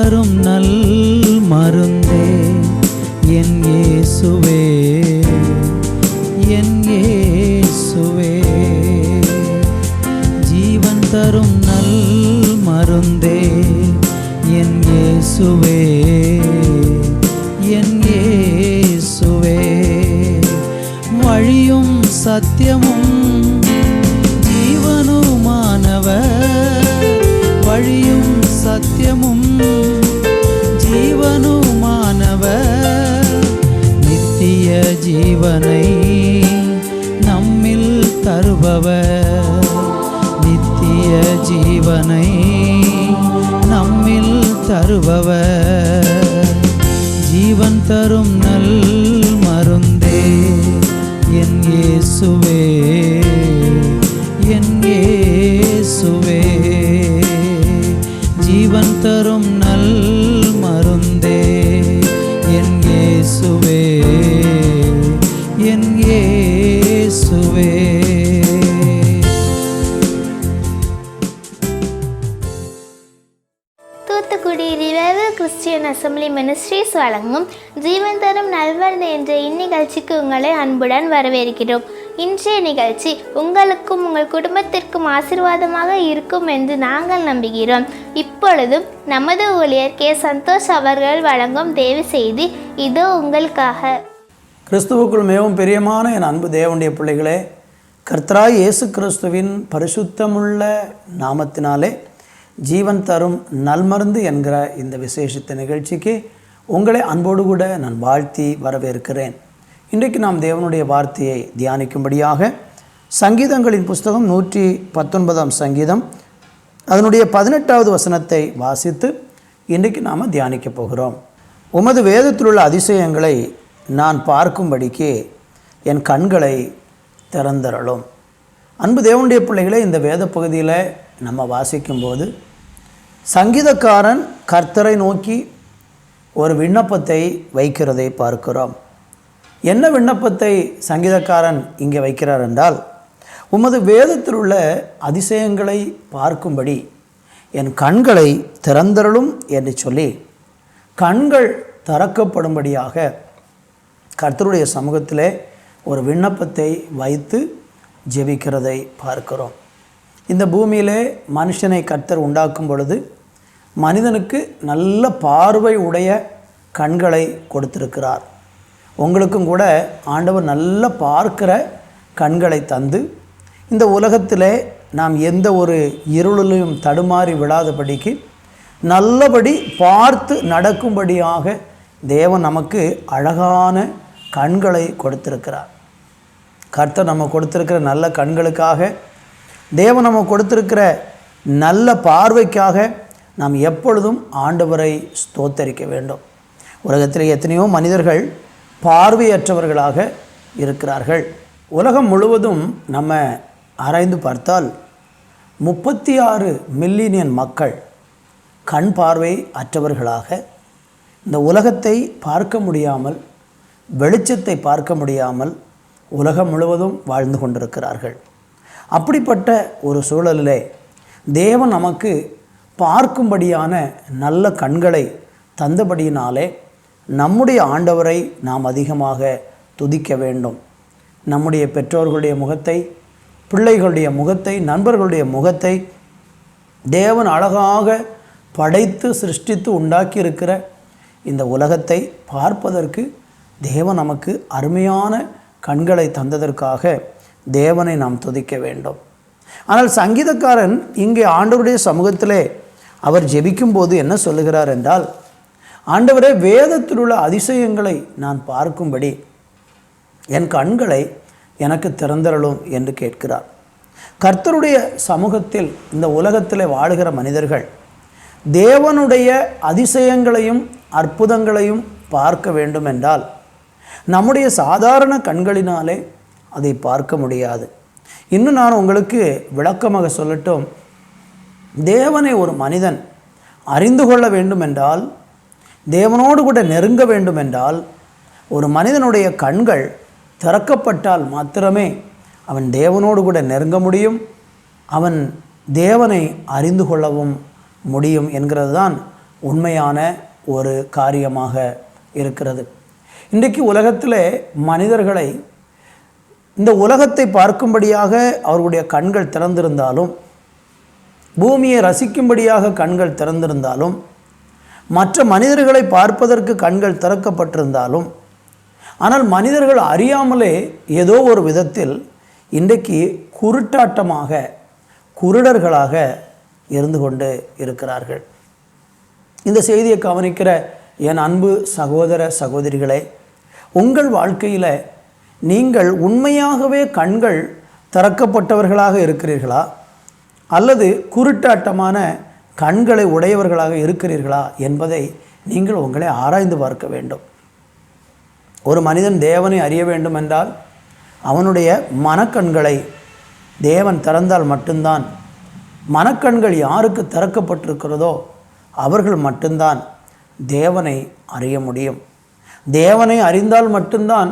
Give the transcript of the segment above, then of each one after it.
தரும் நல் மருந்தே என் இயேசுவே, என் இயேசுவே. ஜீவன் தரும் நல் மருந்தே என் இயேசுவே, என் இயேசுவே. வழியும் சத்தியமும் ஜீவனுமானவர், வழியும் சத்தியமும் ஜீவனுமானவர். நித்திய ஜீவனை நம்மில் தருபவர், நித்திய ஜீவனை நம்மில் தருபவர். ஜீவன் தரும் நல் மருந்தே என் இயேசுவே, என் இயேசுவே. ஜீவன் தரும் நல் மருந்தே என் இயேசுவே, என் இயேசுவே. Thoothukudi revival Christian assembly ministries வழங்கும் ஜீவன் தரும் நல்மருந்து என்ற இந்நிகழ்ச்சிக்கு உங்களை அன்புடன் வரவேற்கிறோம். இன்றைய நிகழ்ச்சி உங்களுக்கும் உங்கள் குடும்பத்திற்கும் ஆசீர்வாதமாக இருக்கும் என்று நாங்கள் நம்புகிறோம். இப்பொழுதும் நமது ஊழியர் கே. சந்தோஷ் அவர்கள் வழங்கும் தேவ செய்தி இதோ உங்களுக்காக. கிறிஸ்துவுக்குள் மிகவும் பிரியமான என் அன்பு தேவனுடைய பிள்ளைகளே, கர்த்தராய் இயேசு கிறிஸ்துவின் பரிசுத்தமுள்ள நாமத்தினாலே ஜீவன் தரும் நல்மருந்து என்கிற இந்த விசேஷித்த நிகழ்ச்சிக்கு உங்களை அன்போடு கூட நான் வாழ்த்தி வரவேற்கிறேன். இன்றைக்கு நாம் தேவனுடைய வார்த்தையை தியானிக்கும்படியாக சங்கீதங்களின் புஸ்தகம் 119 சங்கீதம் அதனுடைய 18வது வசனத்தை வாசித்து இன்றைக்கு நாம் தியானிக்கப் போகிறோம். உமது வேதத்தில் உள்ள அதிசயங்களை நான் பார்க்கும்படிக்கு என் கண்களை திறந்தருளும். அன்பு தேவனுடைய பிள்ளைகளே, இந்த வேத பகுதியில் நம்ம வாசிக்கும்போது சங்கீதக்காரன் கர்த்தரை நோக்கி ஒரு விண்ணப்பத்தை வைக்கிறதை பார்க்கிறோம். என்ன விண்ணப்பத்தை சங்கீதக்காரன் இங்கே வைக்கிறார் என்றால், உமது வேதத்தில் உள்ள அதிசயங்களை பார்க்கும்படி என் கண்களை திறந்தருளும் என்று சொல்லி கண்கள் திறக்கப்படும்படியாக கர்த்தருடைய சமூகத்திலே ஒரு விண்ணப்பத்தை வைத்து ஜெபிக்கிறதை பார்க்கிறோம். இந்த பூமியிலே மனுஷனை கர்த்தர் உண்டாக்கும் பொழுது மனிதனுக்கு நல்ல பார்வை உடைய கண்களை கொடுத்திருக்கிறார். உங்களுக்கும் கூட ஆண்டவர் நல்ல பார்க்கிற கண்களை தந்து இந்த உலகத்திலே நாம் எந்த ஒரு இருளிலும் தடுமாறி விடாதபடிக்கு நல்லபடி பார்த்து நடக்கும்படியாக தேவன் நமக்கு அழகான கண்களை கொடுத்திருக்கிறார். கர்த்தர் நம்ம கொடுத்திருக்கிற நல்ல கண்களுக்காக, தேவன் நம்ம கொடுத்திருக்கிற நல்ல பார்வைக்காக நாம் எப்பொழுதும் ஆண்டவரை ஸ்தோத்தரிக்க வேண்டும். உலகத்தில் எத்தனையோ மனிதர்கள் பார்வையற்றவர்களாக இருக்கிறார்கள். உலகம் முழுவதும் நம்ம ஆராய்ந்து பார்த்தால் 36 மில்லியன் மக்கள் கண் பார்வை அற்றவர்களாக இந்த உலகத்தை பார்க்க முடியாமல், வெளிச்சத்தை பார்க்க முடியாமல் உலகம் முழுவதும் வாழ்ந்து கொண்டிருக்கிறார்கள். அப்படிப்பட்ட ஒரு சூழலிலே தேவன் நமக்கு பார்க்கும்படியான நல்ல கண்களை தந்தபடியினாலே நம்முடைய ஆண்டவரை நாம் அதிகமாக துதிக்க வேண்டும். நம்முடைய பெற்றோர்களுடைய முகத்தை, பிள்ளைகளுடைய முகத்தை, நண்பர்களுடைய முகத்தை தேவன் அழகாக படைத்து சிருஷ்டித்து உண்டாக்கி இருக்கிற இந்த உலகத்தை பார்ப்பதற்கு தேவன் நமக்கு அருமையான கண்களை தந்ததற்காக தேவனை நாம் துதிக்க வேண்டும். ஆனால் சங்கீதக்காரன் இங்கே ஆண்டவருடைய சமூகத்திலே அவர் ஜெபிக்கும்போது என்ன சொல்லுகிறார் என்றால், ஆண்டவரே, வேதத்தில் உள்ள அதிசயங்களை நான் பார்க்கும்படி என் கண்களை எனக்கு திறந்தருளும் என்று கேட்கிறார். கர்த்தருடைய சமூகத்தில் இந்த உலகத்தில் வாழுகிற மனிதர்கள் தேவனுடைய அதிசயங்களையும் அற்புதங்களையும் பார்க்க வேண்டும் என்றால் நம்முடைய சாதாரண கண்களினாலே அதை பார்க்க முடியாது. இன்னும் நான் உங்களுக்கு விளக்கமாக சொல்லட்டும். தேவனை ஒரு மனிதன் அறிந்து கொள்ள வேண்டுமென்றால், தேவனோடு கூட நெருங்க வேண்டுமென்றால், ஒரு மனிதனுடைய கண்கள் திறக்கப்பட்டால் மாத்திரமே அவன் தேவனோடு கூட நெருங்க முடியும், அவன் தேவனை அறிந்து கொள்ளவும் முடியும் என்கிறது தான் உண்மையான ஒரு காரியமாக இருக்கிறது. இன்றைக்கு உலகத்தில் மனிதர்களை இந்த உலகத்தை பார்க்கும்படியாக அவர்களுடைய கண்கள் திறந்திருந்தாலும், பூமியை ரசிக்கும்படியாக கண்கள் திறந்திருந்தாலும், மற்ற மனிதர்களை பார்ப்பதற்கு கண்கள் திறக்கப்பட்டிருந்தாலும், ஆனால் மனிதர்கள் அறியாமலே ஏதோ ஒரு விதத்தில் இன்றைக்கு குருட்டாட்டமாக, குருடர்களாக இருந்து கொண்டு இருக்கிறார்கள். இந்த செய்தியை கவனிக்கிற என் அன்பு சகோதர சகோதரிகளே, உங்கள் வாழ்க்கையில் நீங்கள் உண்மையாகவே கண்கள் திறக்கப்பட்டவர்களாக இருக்கிறீர்களா, அல்லது குருட்டாட்டமான கண்களை உடையவர்களாக இருக்கிறீர்களா என்பதை நீங்கள் உங்களை ஆராய்ந்து பார்க்க வேண்டும். ஒரு மனிதன் தேவனை அறிய வேண்டும் என்றால் அவனுடைய மனக்கண்களை தேவன் திறந்தால் மட்டும்தான், மனக்கண்கள் யாருக்கு திறக்கப்பட்டிருக்கிறதோ அவர்கள் மட்டும்தான் தேவனை அறிய முடியும். தேவனை அறிந்தால் மட்டும்தான்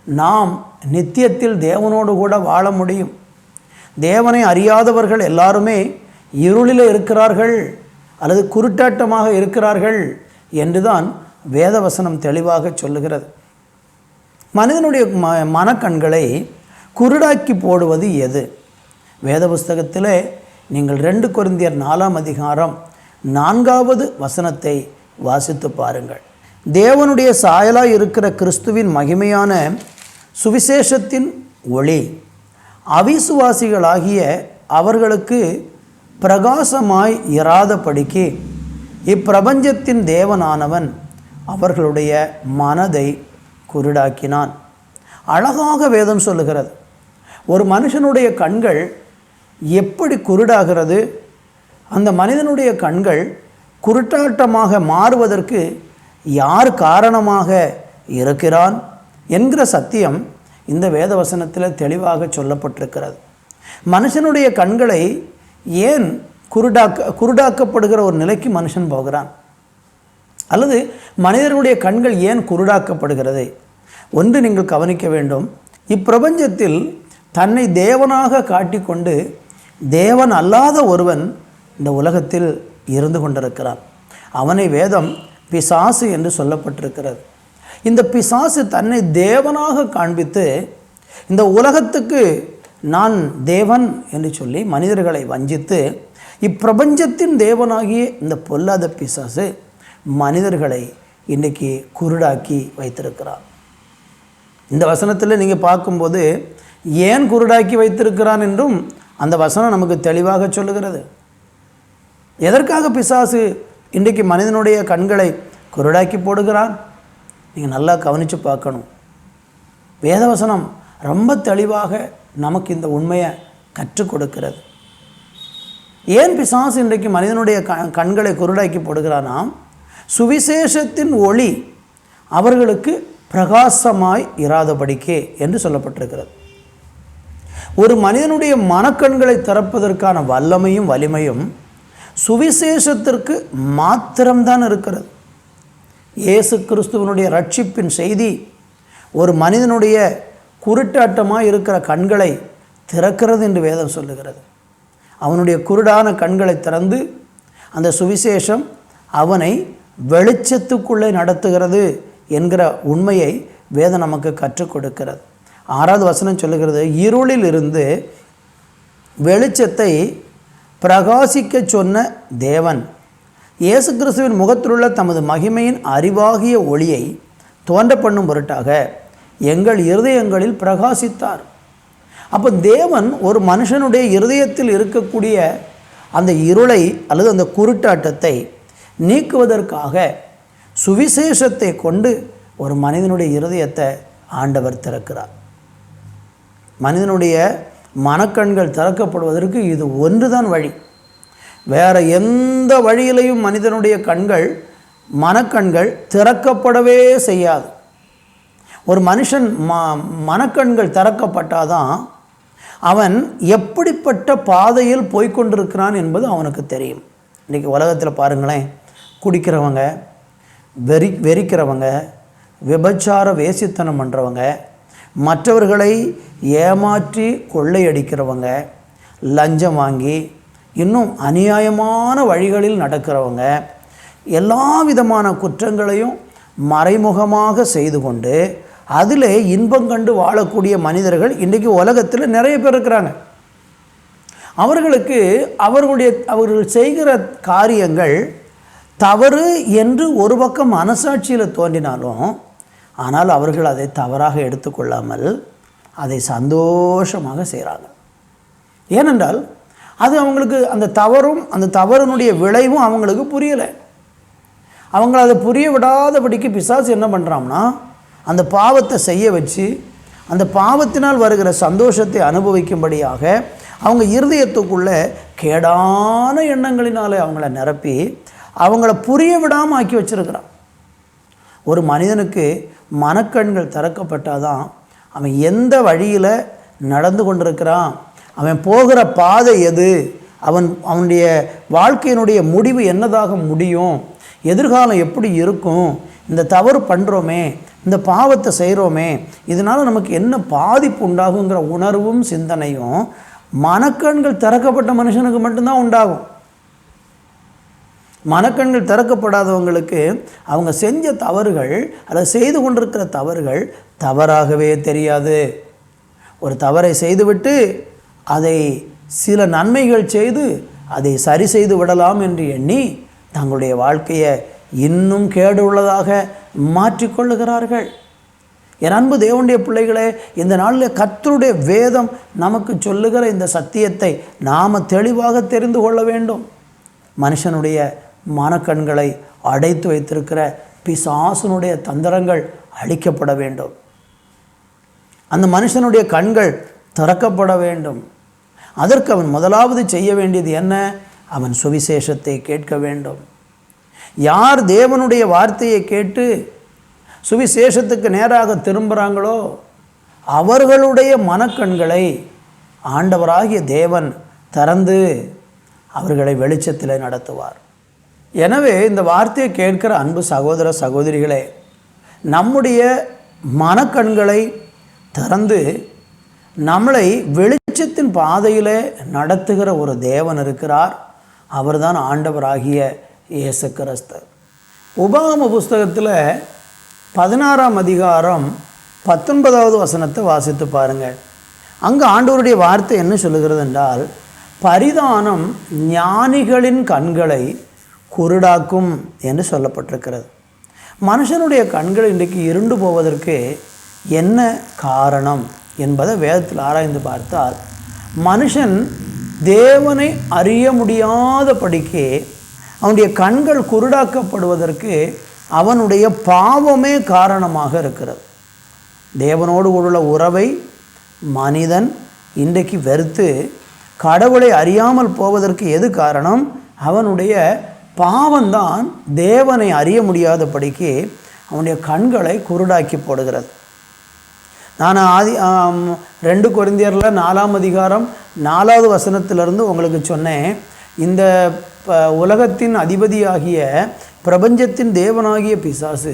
நாம் நித்தியத்தில் தேவனோடு கூட வாழ முடியும். தேவனை அறியாதவர்கள் எல்லாருமே இருளில் இருக்கிறார்கள் அல்லது குருட்டாட்டமாக இருக்கிறார்கள் என்றுதான் வேதவசனம் தெளிவாக சொல்லுகிறது. மனிதனுடைய மனக்கண்களை குருடாக்கி போடுவது எது? வேத புஸ்தகத்திலே நீங்கள் 2 கொரிந்தியர் 4ஆம் அதிகாரம் 4வது வசனத்தை வாசித்து பாருங்கள். தேவனுடைய சாயலாய் இருக்கிற கிறிஸ்துவின் மகிமையான சுவிசேஷத்தின் ஒளி அவிசுவாசிகளாகிய அவர்களுக்கு பிரகாசமாய் இராதபடிக்கு இப்பிரபஞ்சத்தின் தேவனானவன் அவர்களுடைய மனதை குருடாக்கினான். அழகாக வேதம் சொல்லுகிறது. ஒரு மனுஷனுடைய கண்கள் எப்படி குருடாகிறது, அந்த மனிதனுடைய கண்கள் குருட்டாட்டமாக மாறுவதற்கு யார் காரணமாக இருக்கிறான் என்கிற சத்தியம் இந்த வேதவசனத்தில் தெளிவாக சொல்லப்பட்டிருக்கிறது. மனுஷனுடைய கண்களை ஏன் குருடாக்கப்படுகிற ஒரு நிலைக்கு மனுஷன் போகிறான், அல்லது மனிதனுடைய கண்கள் ஏன் குருடாக்கப்படுகிறது? ஒன்று நீங்கள் கவனிக்க வேண்டும். இப்பிரபஞ்சத்தில் தன்னை தேவனாக காட்டிக்கொண்டு தேவன் அல்லாத ஒருவன் இந்த உலகத்தில் இருந்து கொண்டிருக்கிறான். அவனை வேதம் பிசாசு என்று சொல்லப்பட்டிருக்கிறது. இந்த பிசாசு தன்னை தேவனாக காண்பித்து இந்த உலகத்துக்கு நான் தேவன் என்று சொல்லி மனிதர்களை வஞ்சித்து இப்பிரபஞ்சத்தின் தேவனாகிய இந்த பொல்லாத பிசாசு மனிதர்களை இன்றைக்கி குருடாக்கி வைத்திருக்கிறான். இந்த வசனத்தில் நீங்கள் பார்க்கும்போது ஏன் குருடாக்கி வைத்திருக்கிறான் என்றும் அந்த வசனம் நமக்கு தெளிவாக சொல்லுகிறது. எதற்காக பிசாசு இன்றைக்கு மனிதனுடைய கண்களை குருடாக்கி போடுகிறான்? நீங்கள் நல்லா கவனித்து பார்க்கணும். வேதவசனம் ரொம்ப தெளிவாக நமக்கு இந்த உண்மையை கற்றுக் கொடுக்கிறது. ஏன் பிசாசு இன்றைக்கு மனிதனுடைய கண்களை குருடாக்கி போடுகிறானா? சுவிசேஷத்தின் ஒளி அவர்களுக்கு பிரகாசமாய் இராதபடிக்கே என்று சொல்லப்பட்டிருக்கிறது. ஒரு மனிதனுடைய மனக்கண்களை திறப்பதற்கான வல்லமையும் வலிமையும் சுவிசேஷத்திற்கு மாத்திரம்தான் இருக்கிறது. இயேசு கிறிஸ்துவனுடைய ரட்சிப்பின் செய்தி ஒரு மனிதனுடைய குருட்டாட்டமாக இருக்கிற கண்களை திறக்கிறது என்று வேதம் சொல்லுகிறது. அவனுடைய குருடான கண்களை திறந்து அந்த சுவிசேஷம் அவனை வெளிச்சத்துக்குள்ளே நடத்துகிறது என்கிற உண்மையை வேதம் நமக்கு கற்றுக் கொடுக்கிறது. 6வது வசனம் சொல்லுகிறது, இருளில் இருந்து வெளிச்சத்தை பிரகாசிக்க சொன்ன தேவன் இயேசு கிறிஸ்துவின் முகத்திலுள்ள தமது மகிமையின் அறிவாகிய ஒளியை தோன்ற பண்ணும் பொருட்டாக எங்கள் இருதயங்களில் பிரகாசித்தார். அப்போ தேவன் ஒரு மனுஷனுடைய இருதயத்தில் இருக்கக்கூடிய அந்த இருளை அல்லது அந்த குருட்டாட்டத்தை நீக்குவதற்காக சுவிசேஷத்தை கொண்டு ஒரு மனிதனுடைய இருதயத்தை ஆண்டவர் திறக்கிறார். மனிதனுடைய மனக்கண்கள் திறக்கப்படுவதற்கு இது ஒன்றுதான் வழி. வேறு எந்த வழியிலையும் மனிதனுடைய கண்கள், மனக்கண்கள் திறக்கப்படவே செய்யாது. ஒரு மனுஷன் மனக்கண்கள் திறக்கப்பட்டாதான் அவன் எப்படிப்பட்ட பாதையில் போய்கொண்டிருக்கிறான் என்பது அவனுக்கு தெரியும். இன்றைக்கி உலகத்தில் பாருங்களேன், குடிக்கிறவங்க, வெறிக்கிறவங்க, விபச்சார வேசித்தனம் பண்ணுறவங்க, மற்றவர்களை ஏமாற்றி கொள்ளையடிக்கிறவங்க, லஞ்சம் வாங்கி இன்னும் அநியாயமான வழிகளில் நடக்கிறவங்க, எல்லா விதமான குற்றங்களையும் மறைமுகமாக செய்து கொண்டு அதில் இன்பம் கண்டு வாழக்கூடிய மனிதர்கள் இன்றைக்கி உலகத்தில் நிறைய பேர் இருக்கிறாங்க. அவர்கள் செய்கிற காரியங்கள் தவறு என்று ஒரு பக்கம் மனசாட்சியில் தோன்றினாலும், ஆனால் அவர்கள் அதை தவறாக எடுத்துக்கொள்ளாமல் அதை சந்தோஷமாக செய்கிறாங்க. ஏனென்றால் அது அவங்களுக்கு அந்த தவறினுடைய விளைவும் அவங்களுக்கு புரியலை. அவங்கள அதை புரிய விடாதபடிக்கு பிசாசு என்ன பண்ணுறான்னா, அந்த பாவத்தை செய்ய வச்சு அந்த பாவத்தினால் வருகிற சந்தோஷத்தை அனுபவிக்கும்படியாக அவங்க இருதயத்துக்குள்ளே கேடான எண்ணங்களினாலே அவங்கள நிரப்பி அவங்கள புரிய விடாமல் ஆக்கி வச்சிருக்கிறான். ஒரு மனிதனுக்கு மனக்கண்கள் திறக்கப்பட்டாதான் அவன் எந்த வழியில் நடந்து கொண்டிருக்கிறான், அவன் போகிற பாதை எது, அவனுடைய வாழ்க்கையினுடைய முடிவு என்னதாக முடியும், எதிர்காலம் எப்படி இருக்கும், இந்த தவறு பண்ணுறோமே, இந்த பாவத்தை செய்கிறோமே, இதனால் நமக்கு என்ன பாதிப்பு உண்டாகுங்கிற உணர்வும் சிந்தனையும் மனக்கண்கள் திறக்கப்பட்ட மனுஷனுக்கு மட்டும்தான் உண்டாகும். மனக்கண்கள் திறக்கப்படாதவங்களுக்கு அவங்க செஞ்ச தவறுகள் அல்லது செய்து கொண்டிருக்கிற தவறுகள் தவறாகவே தெரியாது. ஒரு தவறை செய்துவிட்டு அதை சில நன்மைகள் செய்து அதை சரி செய்து விடலாம் என்று எண்ணி தங்களுடைய வாழ்க்கையை இன்னும் கேடு உள்ளதாக மாற்றிக்கொள்ளுகிறார்கள். என் அன்பு தேவனுடைய பிள்ளைகளே, இந்த நாளில் கர்த்தருடைய வேதம் நமக்கு சொல்லுகிற இந்த சத்தியத்தை நாம் தெளிவாக தெரிந்து கொள்ள வேண்டும். மனுஷனுடைய மனக்கண்களை அடைத்து வைத்திருக்கிற பிசாசனுடைய தந்திரங்கள் அழிக்கப்பட வேண்டும். அந்த மனுஷனுடைய கண்கள் திறக்கப்பட வேண்டும். அதற்கு அவன் முதலாவது செய்ய வேண்டியது என்ன? அவன் சுவிசேஷத்தை கேட்க வேண்டும். யார் தேவனுடைய வார்த்தையை கேட்டு சுவிசேஷத்துக்கு நேராக திரும்புகிறாங்களோ அவர்களுடைய மனக்கண்களை ஆண்டவராகிய தேவன் திறந்து அவர்களை வெளிச்சத்தில் நடத்துவார். எனவே இந்த வார்த்தையை கேட்கிற அன்பு சகோதர சகோதரிகளே, நம்முடைய மனக்கண்களை திறந்து நம்மளை வெளிச்சத்தின் பாதையில் நடத்துகிற ஒரு தேவன் இருக்கிறார். அவர்தான் ஆண்டவராகிய இயேசு கிறிஸ்து. உபாகம புஸ்தகத்தில் 16ஆம் அதிகாரம் 19வது வசனத்தை வாசித்து பாருங்கள். அங்கே ஆண்டவருடைய வார்த்தை என்ன சொல்லுகிறது என்றால், பரிதானம் ஞானிகளின் கண்களை குருடாக்கும் என்று சொல்லப்பட்டிருக்கிறது. மனுஷனுடைய கண்கள் இன்றைக்கு இருண்டு போவதற்கு என்ன காரணம் என்பதை வேதத்தில் ஆராய்ந்து பார்த்தால், மனுஷன் தேவனை அறிய முடியாதபடிக்கு அவனுடைய கண்கள் குருடாக்கப்படுவதற்கு அவனுடைய பாவமே காரணமாக இருக்கிறது. தேவனோடு உள்ள உறவை மனிதன் இன்றைக்கு வெறுத்து கடவுளை அறியாமல் போவதற்கு எது காரணம்? அவனுடைய பாவம்தான் தேவனை அறிய முடியாதபடிக்கு அவனுடைய கண்களை குருடாக்கி போடுகிறது. நான் 2 கொரிந்தியரில் 4ஆம் அதிகாரம் 4வது வசனத்திலிருந்து உங்களுக்கு சொன்னேன். இந்த உலகத்தின் அதிபதியாகிய பிரபஞ்சத்தின் தேவனாகிய பிசாசு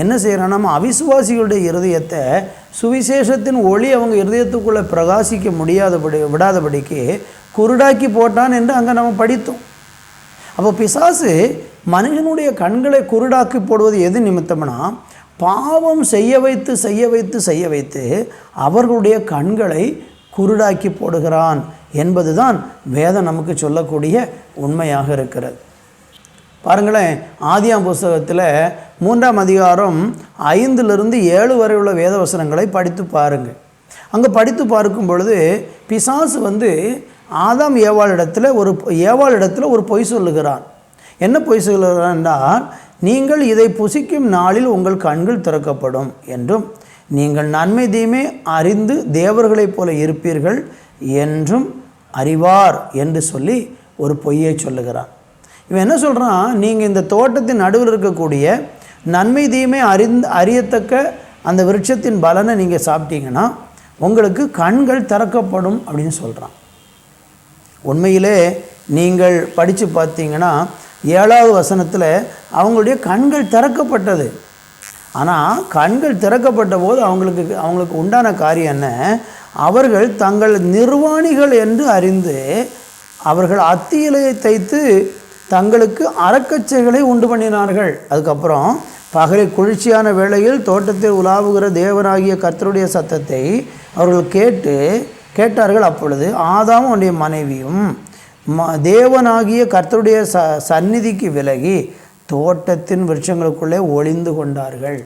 என்ன செய்கிறான்? நம்ம அவிசுவாசிகளுடைய இருதயத்தை சுவிசேஷத்தின் ஒளி அவங்க இருதயத்துக்குள்ளே பிரகாசிக்க விடாதபடிக்கு குருடாக்கி போட்டான் என்று அங்கே நம்ம படித்தோம். அப்போ பிசாசு மனிதனுடைய கண்களை குருடாக்கி போடுவது எது நிமித்தம்னா, பாவம் செய்ய வைத்து அவர்களுடைய கண்களை குருடாக்கி போடுகிறான் என்பதுதான் வேதம் நமக்கு சொல்லக்கூடிய உண்மையாக இருக்கிறது. பாருங்களேன், ஆதியாம் புஸ்தகத்தில் 3ஆம் அதிகாரம் 5லிருந்து 7 வரை உள்ள வேத வசனங்களை படித்து பாருங்கள். அங்கே படித்து பார்க்கும் பொழுது பிசாசு ஆதாம் ஏவாளிடத்தில் ஒரு பொய் சொல்லுகிறான். என்ன பொய் சொல்லுகிறான் என்றால், நீங்கள் இதை புசிக்கும் நாளில் உங்கள் கண்கள் திறக்கப்படும் என்றும் நீங்கள் நன்மை தீமை அறிந்து தேவர்களைப் போல இருப்பீர்கள் என்றும் அறிவார் என்று சொல்லி ஒரு பொய்யை சொல்லுகிறான். இவன் என்ன சொல்கிறான்? நீங்கள் இந்த தோட்டத்தின் நடுவில் இருக்கக்கூடிய நன்மை தீமை அறியத்தக்க அந்த விருட்சத்தின் பலனை நீங்கள் சாப்பிட்டீங்கன்னா உங்களுக்கு கண்கள் திறக்கப்படும் அப்படின்னு சொல்கிறான். உண்மையிலே நீங்கள் படித்து பார்த்தீங்கன்னா 7வது வசனத்தில் அவங்களுடைய கண்கள் திறக்கப்பட்டது. ஆனால் கண்கள் திறக்கப்பட்ட போது அவங்களுக்கு உண்டான காரியம் என்ன? அவர்கள் தங்கள் நிர்வாணிகள் என்று அறிந்து அவர்கள் அத்தி இலையை தைத்து தங்களுக்கு அரக்கச்சைகளை உண்டு பண்ணினார்கள். அதுக்கப்புறம் பகலில் குளிர்ச்சியான வேளையில் தோட்டத்தில் உலாவுகிற தேவனாகிய கர்த்தருடைய சத்தத்தை அவர்கள் கேட்டார்கள். அப்பொழுது ஆதாமும் அவனுடைய மனைவியும் தேவனாகிய கர்த்தருடைய சந்நிதிக்கு விலகி தோட்டத்தின் விருட்சங்களுக்குள்ளே ஒளிந்து கொண்டார்கள்.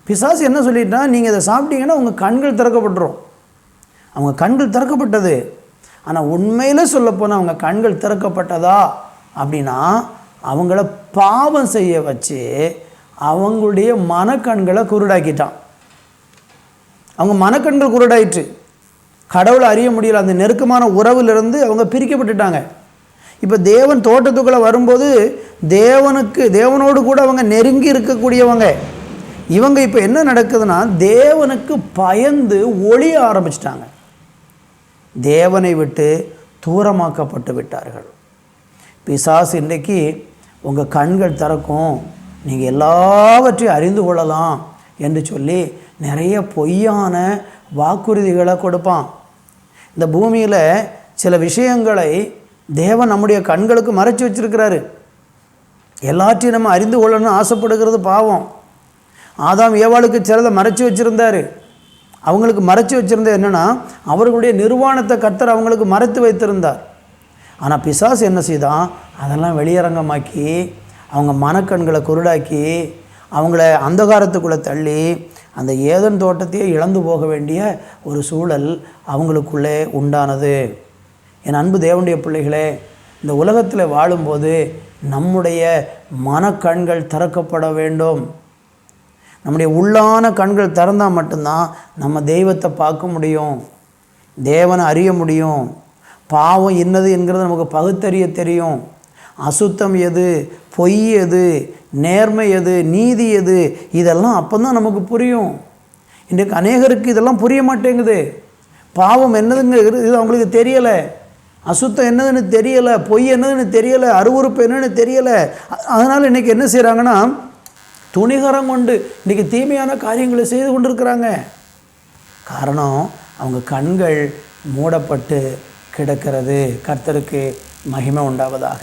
பிசாசு என்ன சொல்லிட்டா, நீங்கள் இதை சாப்பிட்டீங்கன்னா உங்கள் கண்கள் திறக்கப்பட்டுரும். அவங்க கண்கள் திறக்கப்பட்டது. ஆனால் உண்மையில் சொல்லப்போனால் அவங்க கண்கள் திறக்கப்பட்டதா அப்படின்னா அவங்கள பாவம் செய்ய வச்சு அவங்களுடைய மனக்கண்களை குருடாக்கிட்டான். அவங்க மனக்கண்கள் குருடாயிற்று. கடவுளை அறிய முடியல. அந்த நெருக்கமான உறவிலிருந்து அவங்க பிரிக்கப்பட்டுட்டாங்க. இப்போ தேவன் தோட்டத்துக்குள்ளே வரும்போது தேவனோடு கூட அவங்க நெருங்கி இருக்கக்கூடியவங்க. இவங்க இப்போ என்ன நடக்குதுன்னா, தேவனுக்கு பயந்து ஒளிய ஆரம்பிச்சிட்டாங்க. தேவனை விட்டு தூரமாக்கப்பட்டு விட்டார்கள். பிசாசு இன்றைக்கு உங்கள் கண்கள் திறக்கும், நீங்கள் எல்லாவற்றையும் அறிந்து கொள்ளலாம் என்று சொல்லி நிறைய பொய்யான வாக்குறுதிகளை கொடுப்பான். இந்த பூமியில் சில விஷயங்களை தேவன் நம்முடைய கண்களுக்கு மறைச்சி வச்சிருக்கிறாரு. எல்லாத்தையும் நம்ம அறிந்து கொள்ளணும்னு ஆசைப்படுகிறது பாவம். ஆதாம் ஏவாளுக்கு சிலதை மறைச்சி வச்சுருந்தார். அவங்களுக்கு மறைச்சி வச்சுருந்தது என்னென்னா, அவர்களுடைய நிர்வாணத்தை கர்த்தர் அவங்களுக்கு மறைத்து வைத்திருந்தார். ஆனால் பிசாசு என்ன செய்தான், அதெல்லாம் வெளியரங்கமாக்கி அவங்க மனக்கண்களை குருடாக்கி அவங்கள அந்தகாரத்துக்குள்ளே தள்ளி அந்த ஏதன் தோட்டத்தையே இழந்து போக வேண்டிய ஒரு சூழல் அவங்களுக்குள்ளே உண்டானது. என் அன்பு தேவனுடைய பிள்ளைகளே, இந்த உலகத்தில் வாழும்போது நம்முடைய மனக்கண்கள் திறக்கப்பட வேண்டும். நம்முடைய உள்ளான கண்கள் திறந்தால் மட்டும்தான் நம்ம தெய்வத்தை பார்க்க முடியும், தேவனை அறிய முடியும். பாவம் என்னது என்கிறது நமக்கு பகுத்தறிய தெரியும். அசுத்தம் எது, பொய் எது, நேர்மை எது, நீதி எது, இதெல்லாம் அப்போ தான் நமக்கு புரியும். இன்றைக்கு அநேகருக்கு இதெல்லாம் புரிய மாட்டேங்குது. பாவம் என்னதுங்க இது அவங்களுக்கு தெரியலை, அசுத்தம் என்னதுன்னு தெரியலை, பொய் என்னதுன்னு தெரியலை, அருவருப்பு என்னன்னு தெரியலை. அதனால் இன்றைக்கி என்ன செய்கிறாங்கன்னா, துணிகரம் கொண்டு இன்றைக்கி தீமையான காரியங்களை செய்து கொண்டிருக்கிறாங்க. காரணம், அவங்க கண்கள் மூடப்பட்டு கிடக்கிறது. கர்த்தருக்கு மகிமை உண்டாவதாக.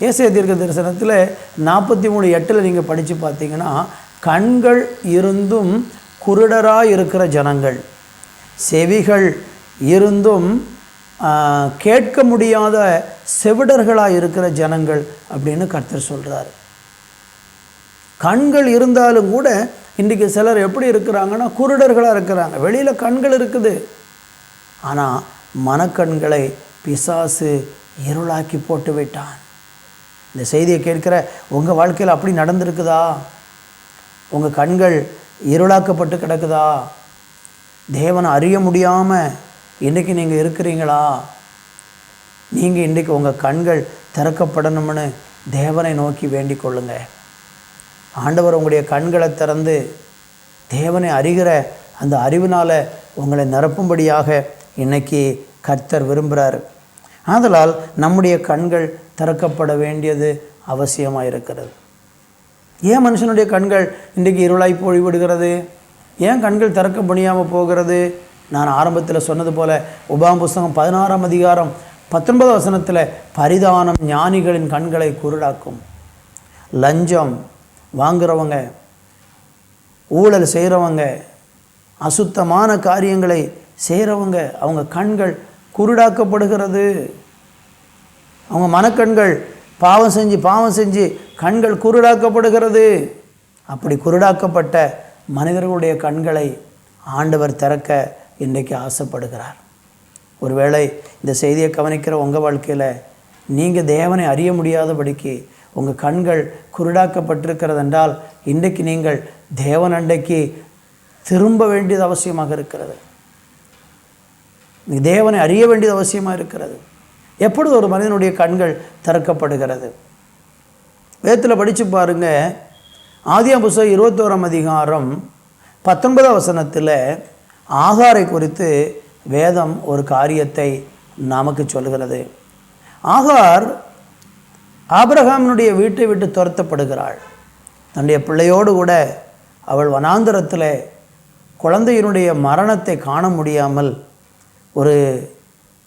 ஏசாயா தீர்க்க தரிசனத்தில் 43:8 நீங்கள் படித்து பார்த்தீங்கன்னா, கண்கள் இருந்தும் குருடராக இருக்கிற ஜனங்கள், செவிகள் இருந்தும் கேட்க முடியாத செவிடர்களாக இருக்கிற ஜனங்கள் அப்படின்னு கர்த்தர் சொல்கிறார். கண்கள் இருந்தாலும் கூட இன்றைக்கி சிலர் எப்படி இருக்கிறாங்கன்னா, குருடர்களாக இருக்கிறாங்க. வெளியில் கண்கள் இருக்குது, ஆனால் மனக்கண்களை பிசாசு இருளாக்கி போட்டு விட்டான். இந்த செய்தியை கேட்கிற உங்கள் வாழ்க்கையில் அப்படி நடந்திருக்குதா? உங்கள் கண்கள் இருளாக்கப்பட்டு கிடக்குதா? தேவனை அறிய முடியாமல் இன்றைக்கி நீங்கள் இருக்கிறீங்களா? நீங்கள் இன்றைக்கி உங்கள் கண்கள் திறக்கப்படணும்னு தேவனை நோக்கி வேண்டிக் கொள்ளுங்க. ஆண்டவர் உங்களுடைய கண்களை திறந்து தேவனை அறிகிற அந்த அறிவினால் உங்களை நிரப்பும்படியாக இன்றைக்கி கர்த்தர் விரும்புகிறார். ஆதலால் நம்முடைய கண்கள் திறக்கப்பட வேண்டியது அவசியமாக இருக்கிறது. ஏன் மனுஷனுடைய கண்கள் இன்றைக்கு இருளாய் போய்விடுகிறது? ஏன் கண்கள் திறக்க முடியாமல் போகிறது? நான் ஆரம்பத்தில் சொன்னது போல் உபாகமம் புஸ்தகம் 16ஆம் அதிகாரம் 19 வசனத்தில், பரிதானம் ஞானிகளின் கண்களை குருடாக்கும். லஞ்சம் வாங்குறவங்க, ஊழல் செய்கிறவங்க, அசுத்தமான காரியங்களை செய்கிறவங்க, அவங்க கண்கள் குருடாக்கப்படுகிறது. அவங்க மனக்கண்கள் பாவம் செஞ்சு கண்கள் குருடாக்கப்படுகிறது. அப்படி குருடாக்கப்பட்ட மனிதர்களுடைய கண்களை ஆண்டவர் திறக்க இன்றைக்கு ஆசைப்படுகிறார். ஒருவேளை இந்த செய்தியை கவனிக்கிற உங்கள் வாழ்க்கையில் நீங்கள் தேவனை அறிய முடியாதபடிக்கு உங்கள் கண்கள் குருடாக்கப்பட்டிருக்கிறது என்றால், இன்றைக்கு நீங்கள் தேவன் அண்டைக்கு திரும்ப வேண்டியது அவசியமாக இருக்கிறது. தேவனை அறிய வேண்டியது அவசியமாக இருக்கிறது. எப்பொழுது ஒரு மனிதனுடைய கண்கள் திறக்கப்படுகிறது? வேதத்தில் படித்து பாருங்கள். ஆதியாகமம் புஸ்தகம் 21ஆம் அதிகாரம் 19ஆம் வசனத்தில் ஆகாரை குறித்து வேதம் ஒரு காரியத்தை நமக்கு சொல்கிறது. ஆகார் ஆபிரகாமினுடைய வீட்டை விட்டு துரத்தப்படுகிறாள். தன்னுடைய பிள்ளையோடு கூட அவள் வனாந்தரத்தில் குழந்தையினுடைய மரணத்தை காண முடியாமல் ஒரு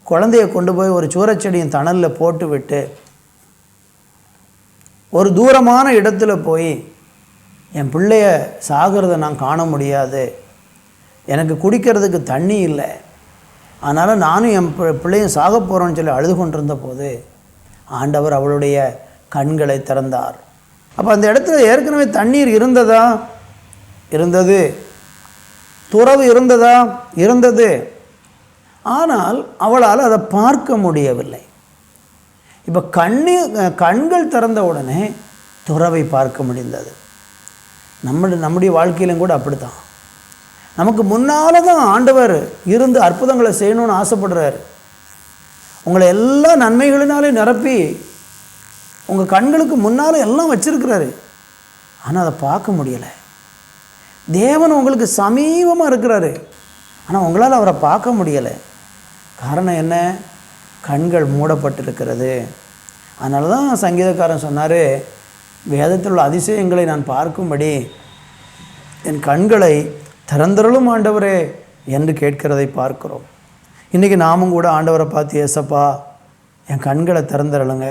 குழந்தையை கொண்டு போய் ஒரு சூரச்செடியின் தணலில் போட்டுவிட்டு ஒரு தூரமான இடத்துல போய் என் பிள்ளைய சாகிறத நான் காண முடியாது, எனக்கு குடிக்கிறதுக்கு தண்ணி இல்லை, அதனால் நானும் என் பிள்ளையும் சாக போகிறோன்னு சொல்லி அழுது கொண்டிருந்த போது ஆண்டவர் அவளுடைய கண்களை திறந்தார். அப்போ அந்த இடத்துல ஏற்கனவே தண்ணீர் இருந்ததா? இருந்தது. துறவு இருந்ததா? இருந்தது. ஆனால் அவளால் அதை பார்க்க முடியவில்லை. இப்போ கண்கள் திறந்த உடனே துறவை பார்க்க முடிந்தது. நம்முடைய வாழ்க்கையிலும் கூட அப்படி தான். நமக்கு முன்னால் தான் ஆண்டவர் இருந்து அற்புதங்களை செய்யணும்னு ஆசைப்படுறார். உங்களை எல்லா நன்மைகளினாலே நிரப்பி உங்கள் கண்களுக்கு முன்னால் எல்லாம் வச்சிருக்கிறாரு. ஆனால் அதை பார்க்க முடியலை. தேவன் உங்களுக்கு சமீபமாக இருக்கிறாரு, ஆனால் உங்களால் அவரை பார்க்க முடியலை. காரணம் என்ன? கண்கள் மூடப்பட்டிருக்கிறது. அதனால தான் சங்கீதக்காரன் சொன்னார், வேதத்தில் உள்ள அதிசயங்களை நான் பார்க்கும்படி என் கண்களை திறந்தருளும் ஆண்டவரே என்று கேட்கிறதை பார்க்கிறோம். இன்றைக்கி நாமும் கூட ஆண்டவரை பார்த்து, ஏசப்பா என் கண்களை திறந்தருளுங்க,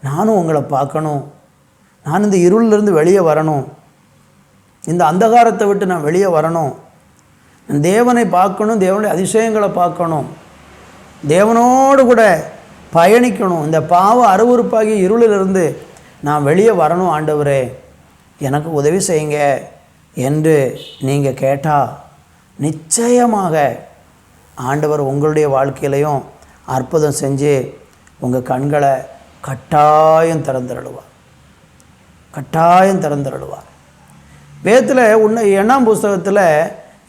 நானும் உங்களை பார்க்கணும், நான் இந்த இருளிலிருந்து வெளியே வரணும், இந்த அந்தகாரத்தை விட்டு நான் வெளியே வரணும், தேவனை பார்க்கணும், தேவனுடைய அதிசயங்களை பார்க்கணும், தேவனோடு கூட பயணிக்கணும், இந்த பாவ அருவருப்பாகிய இருளிலிருந்து நான் வெளியே வரணும், ஆண்டவரே எனக்கு உதவி செய்யுங்க என்று நீங்கள் கேட்டால் நிச்சயமாக ஆண்டவர் உங்களுடைய வாழ்க்கையிலையும் அற்புதம் செஞ்சு உங்கள் கண்களை கட்டாயம் திறந்துருடுவார். கட்டாயம் திறந்துருடுவார். வேதத்தில் 1 புஸ்தகத்தில்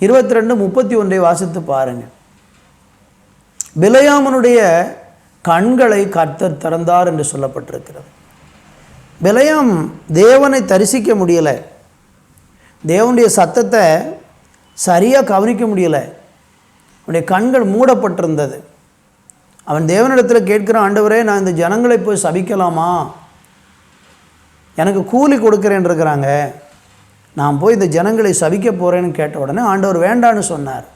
22:31 வாசித்து பாருங்கள். பிலேயாமனுடைய கண்களை கர்த்தர் திறந்தார் என்று சொல்லப்பட்டிருக்கிறது. பிலேயாம் தேவனை தரிசிக்க முடியலை, தேவனுடைய சத்தத்தை சரியாக கவனிக்க முடியலை, அவனுடைய கண்கள் மூடப்பட்டிருந்தது. அவன் தேவனிடத்தில் கேட்கிற, ஆண்டவரே நான் இந்த ஜனங்களை போய் சபிக்கலாமா, எனக்கு கூலி கொடுக்குறேன் இருக்கிறாங்க, நான் போய் இந்த ஜனங்களை சபிக்க போகிறேன்னு கேட்ட உடனே ஆண்டவர் வேண்டான்னு சொன்னார்.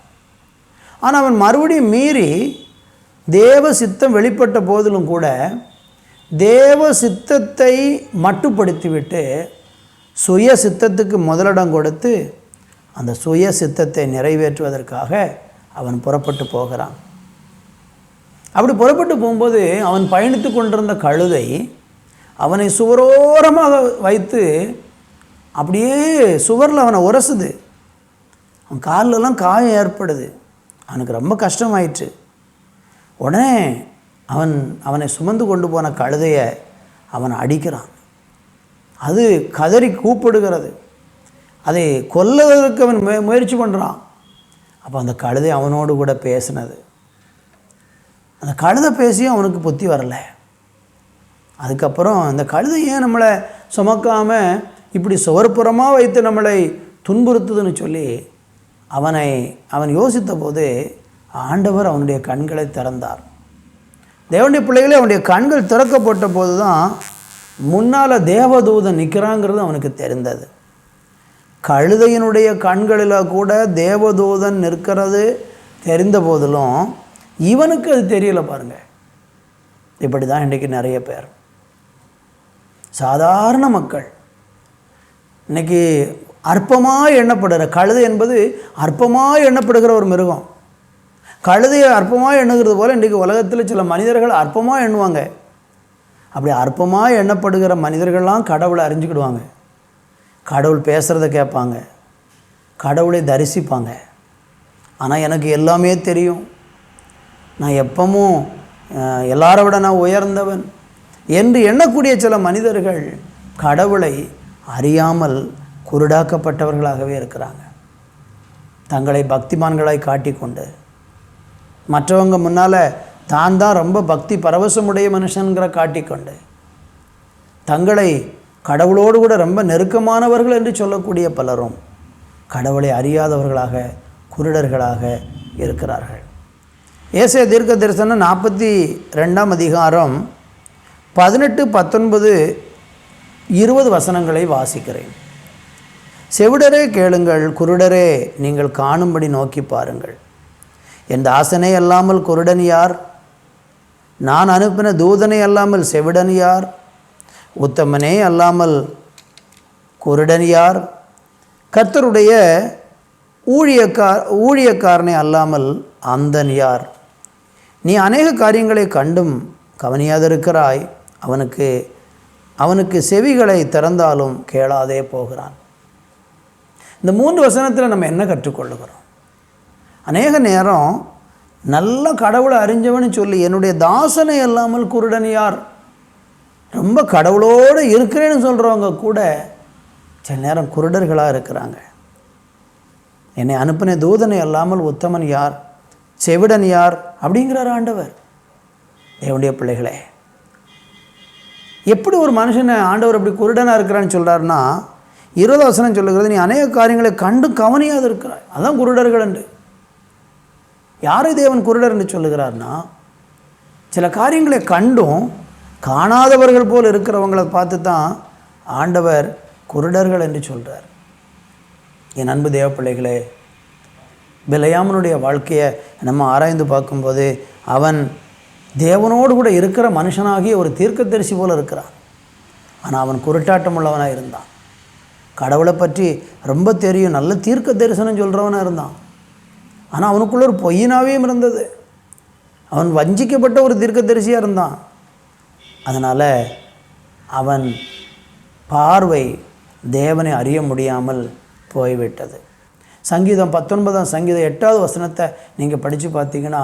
ஆனால் அவன் மறுபடியும் மீறி தேவ சித்தம் வெளிப்பட்ட போதிலும் கூட தேவ சித்தத்தை மட்டுப்படுத்திவிட்டு சுய சித்தத்துக்கு முதலிடம் கொடுத்து அந்த சுய சித்தத்தை நிறைவேற்றுவதற்காக அவன் புறப்பட்டு போகிறான். அப்படி புறப்பட்டு போகும்போது அவன் பயணித்து கொண்டிருந்த கழுதை அவனை சுவரோரமாக வைத்து அப்படியே சுவரில் அவனை உரசுது. அவன் காலிலெல்லாம் காயம் ஏற்படுது. அவனுக்கு ரொம்ப கஷ்டமாயிற்று. உடனே அவனை சுமந்து கொண்டு போன கழுதையை அவனை அடிக்கிறான். அது கதறி கூப்பிடுகிறது. அதை கொல்லுவதற்கு அவன் முயற்சி பண்ணுறான். அப்போ அந்த கழுதை அவனோடு கூட பேசினது. அந்த கழுதை பேசியும் அவனுக்கு புத்தி வரலை. அதுக்கப்புறம் அந்த கழுதை ஏன் நம்மளை சுமக்காமல் இப்படி சுவர்ப்புறமாக வைத்து நம்மளை துன்புறுத்துதுன்னு சொல்லி அவன் யோசித்த போது ஆண்டவர் அவனுடைய கண்களை திறந்தார். தேவனுடைய பிள்ளைகளே, அவனுடைய கண்கள் திறக்கப்பட்ட போது தான் முன்னால் தேவதூதன் நிற்கிறாங்கிறது அவனுக்கு தெரிந்தது. கழுதையினுடைய கண்களில் கூட தேவதூதன் நிற்கிறது தெரிந்த போதிலும் இவனுக்கு அது தெரியலை. பாருங்கள், இப்படி தான் இன்றைக்கி நிறைய பேர் சாதாரண மக்கள் இன்றைக்கி அற்பமாக எண்ணப்படுகிற, கழுதை என்பது அற்பமாக எண்ணப்படுகிற ஒரு மிருகம். கழுதையை அற்பமாக எண்ணுகிறது போல் இன்றைக்கி உலகத்தில் சில மனிதர்கள் அற்பமாக எண்ணுவாங்க. அப்படி அற்பமாக எண்ணப்படுகிற மனிதர்கள்லாம் கடவுளை அறிஞ்சிக்கிடுவாங்க, கடவுள் பேசுகிறத கேட்பாங்க, கடவுளை தரிசிப்பாங்க. ஆனால் எனக்கு எல்லாமே தெரியும், நான் எப்பவும் எல்லாரை விட நான் உயர்ந்தவன் என்று எண்ணக்கூடிய சில மனிதர்கள் கடவுளை அறியாமல் குருடாக்கப்பட்டவர்களாகவே இருக்கிறாங்க. தங்களை பக்திமான்களாய் காட்டிக்கொண்டு மற்றவங்க முன்னால் தான் ரொம்ப பக்தி பரவசமுடைய மனுஷன்கிற காட்டிக்கொண்டு தங்களை கடவுளோடு கூட ரொம்ப நெருக்கமானவர்கள் என்று சொல்லக்கூடிய பலரும் கடவுளை அறியாதவர்களாக குருடர்களாக இருக்கிறார்கள். ஏசாயா தீர்க்க தரிசனம் 42ஆம் அதிகாரம் 18, 19, 20 வசனங்களை வாசிக்கிறேன். செவிடரே கேளுங்கள், குருடரே நீங்கள் காணும்படி நோக்கி பாருங்கள். என் தாசனே அல்லாமல் குருடன் யார்? நான் அனுப்பின தூதனை அல்லாமல் செவிடன் யார்? உத்தமனே அல்லாமல் குருடன் யார்? கர்த்தருடைய ஊழியக்காரனை அல்லாமல் அந்தன் யார்? நீ அநேக காரியங்களை கண்டும் கவனியாதிருக்கிறாய். அவனுக்கு செவிகளை திறந்தாலும் கேளாதே போகிறான். இந்த 3 வசனத்தில் நம்ம என்ன கற்றுக்கொள்ளுகிறோம்? அநேக நேரம் நல்ல கடவுளை அறிஞ்சவன்னு சொல்லி என்னுடைய தாசனை அல்லாமல் குருடன் யார்? ரொம்ப கடவுளோடு இருக்கிறேன்னு சொல்கிறவங்க கூட சில நேரம் குருடர்களாக இருக்கிறாங்க. என்னை அனுப்பின தூதனை அல்லாமல் உத்தமன் யார்? செவிடன் யார்? அப்படிங்கிறார் ஆண்டவர். தேவனுடைய பிள்ளைகளே, எப்படி ஒரு மனுஷனை ஆண்டவர் அப்படி குருடனாக இருக்கிறான்னு சொல்கிறாருன்னா, 20 வசனம் சொல்லுகிறது, நீ அநேக காரியங்களை கண்டு கவனியாது இருக்கிறாய். அதான் குருடர்கள் என்று. யாரை தேவன் குருடர் என்று சொல்லுகிறார்னா, சில காரியங்களை கண்டும் காணாதவர்கள் போல் இருக்கிறவங்களை பார்த்து தான் ஆண்டவர் குருடர்கள் என்று சொல்கிறார். என் அன்பு தேவ பிள்ளைகளே, பிலேயாமனுடைய வாழ்க்கையை நம்ம ஆராய்ந்து பார்க்கும்போது அவன் தேவனோடு கூட இருக்கிற மனுஷனாகிய ஒரு தீர்க்கதரிசி போல் இருக்கிறான். ஆனால் அவன் குருட்டாட்டம் உள்ளவனாக இருந்தான். கடவுளை பற்றி ரொம்ப தெரியும், நல்ல தீர்க்க தரிசனம் சொல்கிறவனாக இருந்தான். ஆனால் அவனுக்குள்ள ஒரு பொய்யினாவையும் இருந்தது. அவன் வஞ்சிக்கப்பட்ட ஒரு தீர்க்கதரிசியாக இருந்தான். அதனால் அவன் பார்வை தேவனை அறிய முடியாமல் போய்விட்டது. சங்கீதம் 19 சங்கீதம் 8வது வசனத்தை நீங்கள் படித்து பார்த்தீங்கன்னா,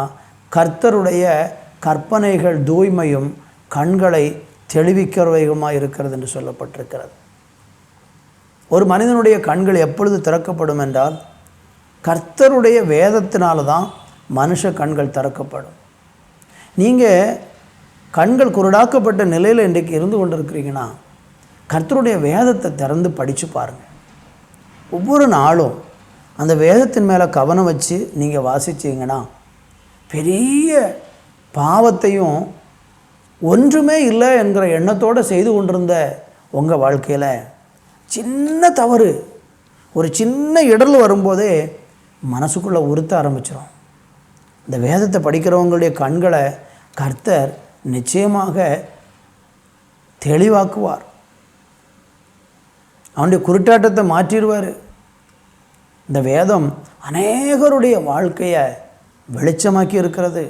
கர்த்தருடைய கற்பனைகள் தூய்மையும் கண்களை தெளிவிக்கிறவையுமாக இருக்கிறது என்று சொல்லப்பட்டிருக்கிறது. ஒரு மனிதனுடைய கண்கள் எப்பொழுது திறக்கப்படும் என்றால், கர்த்தருடைய வேதத்தினால தான் மனுஷ கண்கள் திறக்கப்படும். நீங்கள் கண்கள் குருடாக்கப்பட்ட நிலையில் இன்றைக்கு இருந்து கொண்டிருக்கிறீங்கன்னா, கர்த்தருடைய வேதத்தை திறந்து படித்து பாருங்கள். ஒவ்வொரு நாளும் அந்த வேதத்தின் மேலே கவனம் வச்சு நீங்கள் வாசிச்சிங்கன்னா, பெரிய பாவத்தையும் ஒன்றுமே இல்லை என்கிற எண்ணத்தோடு செய்து கொண்டிருந்த உங்கள் வாழ்க்கையில் சின்ன தவறு, ஒரு சின்ன இடர்ல வரும்போதே மனசுக்குள்ளே உறுத்த ஆரம்பிச்சிடும். இந்த வேதத்தை படிக்கிறவங்களுடைய கண்களை கர்த்தர் நிச்சயமாக தெளிவாக்குவார். அவனுடைய குருட்டாட்டத்தை மாற்றிடுவார். இந்த வேதம் அநேகருடைய வாழ்க்கையை வெளிச்சமாக்கி இருக்கிறது.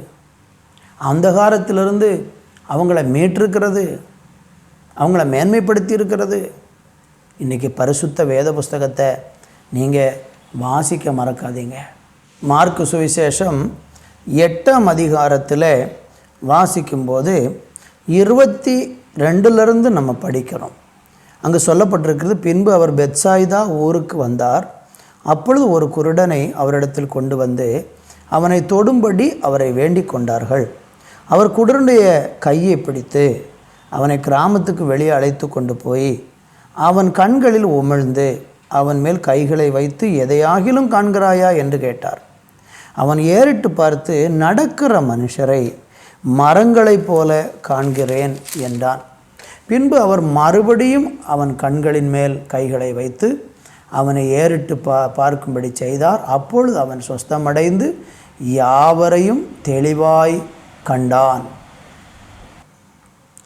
அந்தகாரத்திலிருந்து அவங்கள மீட்டிருக்கிறது, அவங்கள மேன்மைப்படுத்தி இருக்கிறது. இன்றைக்கி பரிசுத்த வேத புஸ்தகத்தை நீங்கள் வாசிக்க மறக்காதீங்க. மார்க்கு சுவிசேஷம் 8ஆம் அதிகாரத்தில் வாசிக்கும்போது 22 நம்ம படிக்கிறோம். அங்கே சொல்லப்பட்டிருக்கிறது, பின்பு அவர் பெத்சாய்தா ஊருக்கு வந்தார். அப்பொழுது ஒரு குருடனை அவரிடத்தில் கொண்டு வந்து அவனை தொடும்படி அவரை வேண்டிக் கொண்டார்கள். அவர் குருடனுடைய கையை பிடித்து அவனை கிராமத்துக்கு வெளியே அழைத்து கொண்டு போய் அவன் கண்களில் உமிழ்ந்து அவன் மேல் கைகளை வைத்து, எதையாகிலும் காண்கிறாயா என்று கேட்டார். அவன் ஏறிட்டு பார்த்து, நடக்கிற மனுஷரை மரங்களைப் போல காண்கிறேன் என்றான். பின்பு அவர் மறுபடியும் அவன் கண்களின் மேல் கைகளை வைத்து அவனை ஏறிட்டு பார்க்கும்படி செய்தார். அப்பொழுது அவன் சொஸ்தமடைந்து யாவரையும் தெளிவாய் கண்டான்.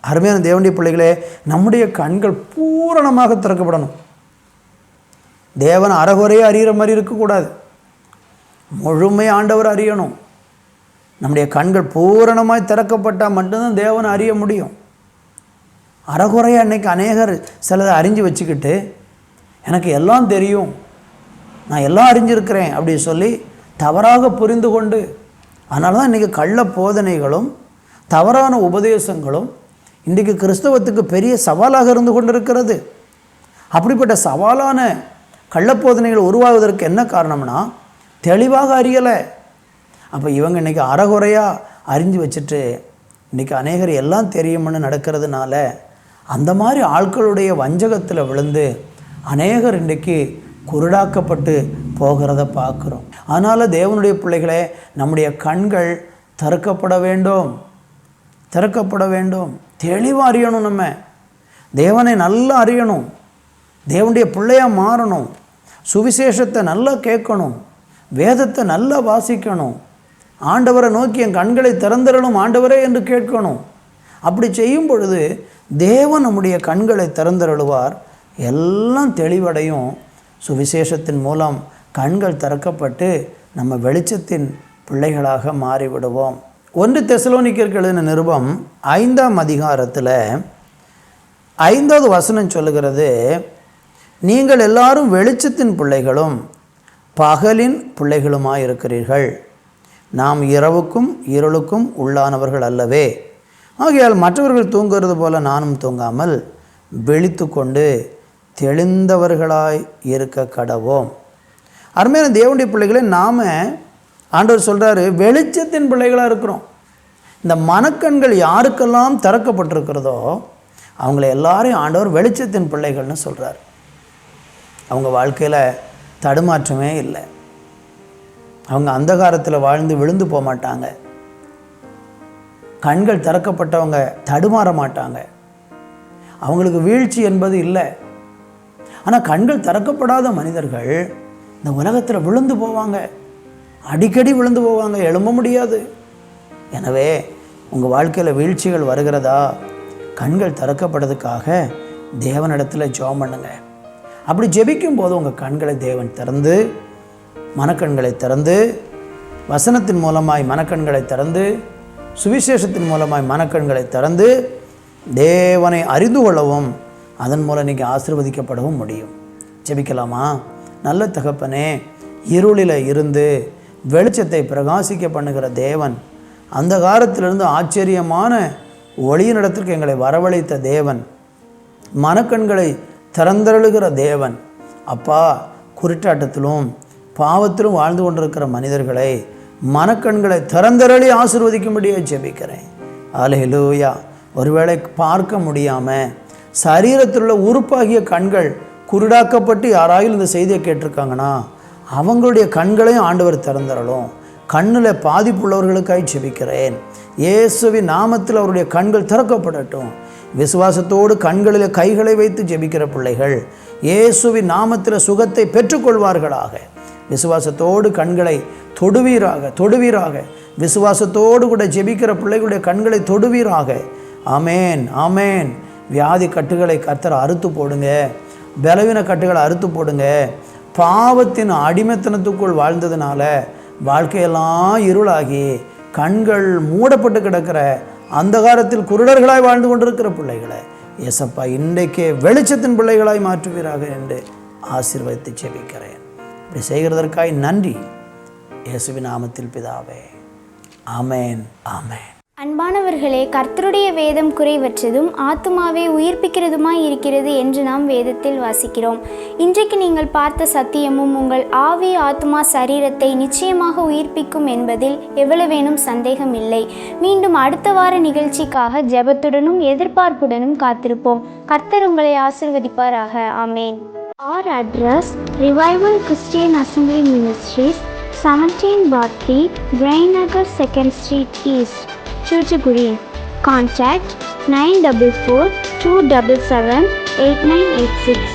அருமையான தேவனுடைய பிள்ளைகளே, நம்முடைய கண்கள் பூரணமாக திறக்கப்படணும். தேவன் அறகுறையே அறிகிற மாதிரி இருக்கக்கூடாது. முழுமை ஆண்டவர் அறியணும். நம்முடைய கண்கள் பூரணமாய் திறக்கப்பட்டால் மட்டும்தான் தேவனை அறிய முடியும். அறகுறையாக அன்றைக்கி அநேகர் சிலதை அறிஞ்சு வச்சுக்கிட்டு, எனக்கு எல்லாம் தெரியும், நான் எல்லாம் அறிஞ்சிருக்கிறேன் அப்படி சொல்லி தவறாக புரிந்து கொண்டு, அதனால தான் இன்றைக்கி கள்ள போதனைகளும் தவறான உபதேசங்களும் இன்றைக்கு கிறிஸ்தவத்துக்கு பெரிய சவாலாக இருந்து கொண்டிருக்கிறது. அப்படிப்பட்ட சவாலான கள்ளப்போதனைகள் உருவாவதற்கு என்ன காரணம்னா, தெளிவாக அறியலை. அப்போ இவங்க இன்றைக்கி அறகுறையாக அறிஞ்சு வச்சுட்டு இன்றைக்கி அநேகர் எல்லாம் தெரியும்னு நடக்கிறதுனால அந்த மாதிரி ஆட்களுடைய வஞ்சகத்தில் விழுந்து அநேகர் இன்றைக்கி குருடாக்கப்பட்டு போகிறத பார்க்குறோம். அதனால் தேவனுடைய பிள்ளைகளே, நம்முடைய கண்கள் திறக்கப்பட வேண்டும், திறக்கப்பட வேண்டும். தெளிவாக அறியணும். நம்ம தேவனை நல்லா அறியணும், தேவனுடைய பிள்ளையாக மாறணும், சுவிசேஷத்தை நல்லா கேட்கணும், வேதத்தை நல்லா வாசிக்கணும், ஆண்டவரை நோக்கி என் கண்களை திறந்திரணும் ஆண்டவரே என்று கேட்கணும். அப்படி செய்யும் பொழுது தேவன் நம்முடைய கண்களை திறந்தருளுவார், எல்லாம் தெளிவடையும். சுவிசேஷத்தின் மூலம் கண்கள் திறக்கப்பட்டு நம்ம வெளிச்சத்தின் பிள்ளைகளாக மாறிவிடுவோம். 1 தெசலோனிக்கருக்கு எழுதின நிருபம் 5ஆம் அதிகாரத்தில் 5வது வசனம் சொல்லுகிறது, நீங்கள் எல்லாரும் வெளிச்சத்தின் பிள்ளைகளும் பகலின் பிள்ளைகளுமாய் இருக்கிறீர்கள். நாம் இரவுக்கும் இருளுக்கும் உள்ளானவர்கள் அல்லவே. ஆகையால் மற்றவர்கள் தூங்குறது போல நானும் தூங்காமல் விழித்து கொண்டு தெளிந்தவர்களாய் இருக்க கடவோம். அருமையான தேவனுடைய பிள்ளைகளே, நாம் ஆண்டவர் சொல்கிறாரு வெளிச்சத்தின் பிள்ளைகளாக இருக்கிறோம். இந்த மனக்கண்கள் யாருக்கெல்லாம் திறக்கப்பட்டிருக்கிறதோ அவங்கள எல்லாரையும் ஆண்டவர் வெளிச்சத்தின் பிள்ளைகள்னு சொல்கிறார். அவங்க வாழ்க்கையில் தடுமாற்றமே இல்லை. அவங்க அந்தகாரத்தில் வாழ்ந்து விழுந்து போக மாட்டாங்க. கண்கள் திறக்கப்பட்டவங்க தடுமாற மாட்டாங்க. அவங்களுக்கு வீழ்ச்சி என்பது இல்லை. ஆனால் கண்கள் திறக்கப்படாத மனிதர்கள் இந்த உலகத்தில் விழுந்து போவாங்க, அடிக்கடி விழுந்து போவாங்க, எழும்ப முடியாது. எனவே உங்கள் வாழ்க்கையில் வீழ்ச்சிகள் வருகிறதா, கண்கள் திறக்கப்படுறதுக்காக தேவனிடத்தில் ஜெபம் பண்ணுங்க. அப்படி ஜெபிக்கும் போது உங்கள் கண்களை தேவன் திறந்து, மனக்கண்களை திறந்து, வசனத்தின் மூலமாய் மனக்கண்களை திறந்து, சுவிசேஷத்தின் மூலமாய் மனக்கண்களை திறந்து தேவனை அறிந்து கொள்ளவும் அதன் மூலம் நீங்கள் ஆசீர்வதிக்கப்படவும் முடியும். ஜெபிக்கலாமா? நல்ல தகப்பனே, இருளில் இருந்து வெளிச்சத்தை பிரகாசிக்க பண்ணுகிற தேவன், அந்த காலத்திலிருந்து ஆச்சரியமான ஒளியினிடத்திற்கு எங்களை வரவழைத்த தேவன், மனக்கண்களை திறந்தருளுகிற தேவன், அப்பா, குருட்டாட்டத்திலும் பாவத்திலும் வாழ்ந்து கொண்டிருக்கிற மனிதர்களை மனக்கண்களை திறந்தருளி ஆசீர்வதிக்கும்படியே ஜெபிக்கிறேன். அல்லேலூயா. ஒருவேளை பார்க்க முடியாமல் சரீரத்தில் உள்ள உறுப்பாகிய கண்கள் குருடாக்கப்பட்டு யாராயும் இந்த செய்தியை கேட்டிருக்காங்கன்னா அவங்களுடைய கண்களையும் ஆண்டவர் திறந்தரலும். கண்ணில் பாதிப்புள்ளவர்களுக்காய் ஜெபிக்கிறேன். இயேசுவின் நாமத்தில் அவருடைய கண்கள் திறக்கப்படட்டும். விசுவாசத்தோடு கண்களில் கைகளை வைத்து ஜெபிக்கிற பிள்ளைகள் இயேசுவின் நாமத்தில் சுகத்தை பெற்றுக்கொள்வார்களாக. விசுவாசத்தோடு கண்களை தொடுவீராக. விசுவாசத்தோடு கூட ஜெபிக்கிற பிள்ளைகளுடைய கண்களை தொடுவீராக. ஆமேன், ஆமேன். வியாதி கட்டுகளை கர்த்தர் அறுத்து போடுங்க. பலவீன கட்டுகளை அறுத்து போடுங்க. பாவத்தின் அடிமைத்தனத்துக்குள் வாழ்ந்ததுனால வாழ்க்கையெல்லாம் இருளாகி கண்கள் மூடப்பட்டு கிடக்கிற அந்தகாரத்தில் குருடர்களாய் வாழ்ந்து கொண்டிருக்கிற பிள்ளைகளை ஏசப்பா இன்றைக்கே வெளிச்சத்தின் பிள்ளைகளாய் மாற்றுவீராக என்று ஆசீர்வதித்து ஜெபிக்கிறேன். இப்படி செய்கிறதற்காய் நன்றி. இயேசுவின் நாமத்தில் பிதாவே, ஆமேன், ஆமேன். அன்பானவர்களே, கர்த்தருடைய வேதம் குறைவற்றதும் ஆத்துமாவை உயிர்ப்பிக்கிறதுமாய் இருக்கிறது என்று நாம் வேதத்தில் வாசிக்கிறோம். இன்றைக்கு நீங்கள் பார்த்த சத்தியமும் உங்கள் ஆவி, ஆத்துமா, சரீரத்தை நிச்சயமாக உயிர்ப்பிக்கும் என்பதில் எவ்வளவேனும் சந்தேகம் இல்லை. மீண்டும் அடுத்த வார நிகழ்ச்சிக்காக ஜெபத்துடனும் எதிர்பார்ப்புடனும் காத்திருப்போம். கர்த்தர் உங்களை ஆசீர்வதிப்பாராக. ஆமேன். Our address: Revival Christian Assembly Ministries, 17/3, Grainagar 2nd Street East, Chuchukuri. Contact 944 277 8986.